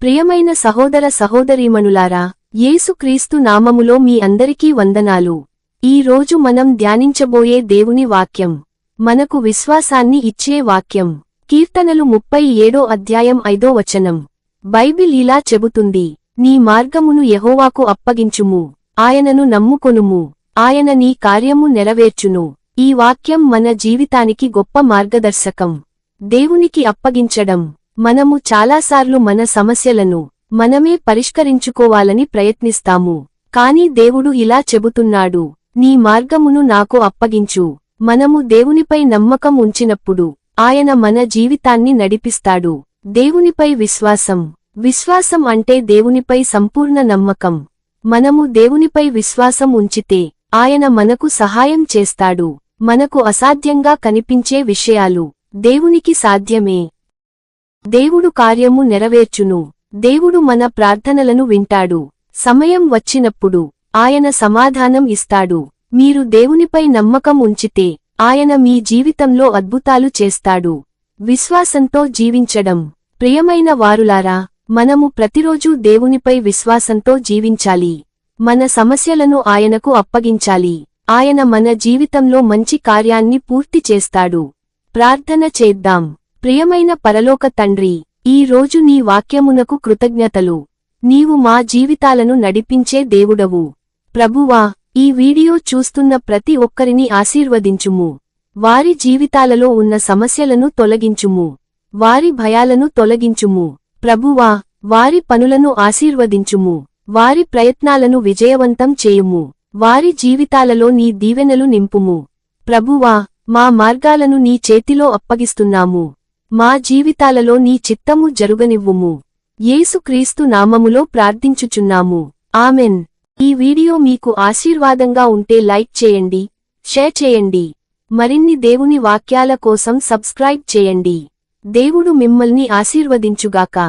ప్రియమైన సహోదర సహోదరీమణులారా, యేసుక్రీస్తు నామములో మీ అందరికీ వందనాలు. ఈ రోజు మనం ధ్యానించబోయే దేవుని వాక్యం మనకు విశ్వాసాన్ని ఇచ్చే వాక్యం. కీర్తనలు 37 అధ్యాయం 5వ వచనం. బైబిల్ ఇలా చెబుతుంది, నీ మార్గమును యెహోవాకు అప్పగించుము, ఆయనను నమ్ముకొనుము, ఆయన నీ కార్యము నెరవేర్చును. ఈ వాక్యం మన జీవితానికి గొప్ప మార్గదర్శకం. దేవునికి అప్పగించడం. మనము చాలాసార్లు మన సమస్యలను మనమే పరిష్కరించుకోవాలని ప్రయత్నిస్తాము. కాని దేవుడు ఇలా చెబుతున్నాడు, నీ మార్గమును నాకు అప్పగించు. మనము దేవునిపై నమ్మకం ఉంచినప్పుడు ఆయన మన జీవితాన్ని నడిపిస్తాడు. దేవునిపై విశ్వాసం. విశ్వాసం అంటే దేవునిపై సంపూర్ణ నమ్మకం. మనము దేవునిపై విశ్వాసం ఉంచితే ఆయన మనకు సహాయం చేస్తాడు. మనకు అసాధ్యంగా కనిపించే విషయాలు దేవునికి సాధ్యమే. దేవుడు కార్యము నెరవేర్చును. దేవుడు మన ప్రార్థనలను వింటాడు. సమయం వచ్చినప్పుడు ఆయన సమాధానం ఇస్తాడు. మీరు దేవునిపై నమ్మకం ఉంచితే ఆయన మీ జీవితంలో అద్భుతాలు చేస్తాడు. విశ్వాసంతో జీవించడం. ప్రియమైన వారులారా, మనము ప్రతిరోజూ దేవునిపై విశ్వాసంతో జీవించాలి. మన సమస్యలను ఆయనకు అప్పగించాలి. ఆయన మన జీవితంలో మంచి కార్యాన్ని పూర్తి చేస్తాడు. ప్రార్థన చేద్దాం. ప్రియమైన పరలోక తండ్రి, ఈ రోజు నీ వాక్యమునకు కృతజ్ఞతలు. నీవు మా జీవితాలను నడిపించే దేవుడవు. ప్రభువా, ఈ వీడియో చూస్తున్న ప్రతి ఒక్కరిని ఆశీర్వదించుము. వారి జీవితాలలో ఉన్న సమస్యలను తొలగించుము. వారి భయాలను తొలగించుము. ప్రభువా, వారి పనులను ఆశీర్వదించుము. వారి ప్రయత్నాలను విజయవంతం చేయుము. వారి జీవితాలలో నీ దీవెనలు నింపుము. ప్రభువా, మా మార్గాలను నీ చేతిలో అప్పగిస్తున్నాము. మా జీవితాలలో నీ చిత్తము జరుగనివ్వుము. యేసుక్రీస్తు నామములో ప్రార్థించుచున్నాము. ఆమెన్. ఈ వీడియో మీకు ఆశీర్వాదంగా ఉంటే లైక్ చేయండి, షేర్ చేయండి. మరిన్ని దేవుని వాక్యాల కోసం సబ్స్క్రైబ్ చేయండి. దేవుడు మిమ్మల్ని ఆశీర్వదించుగాక.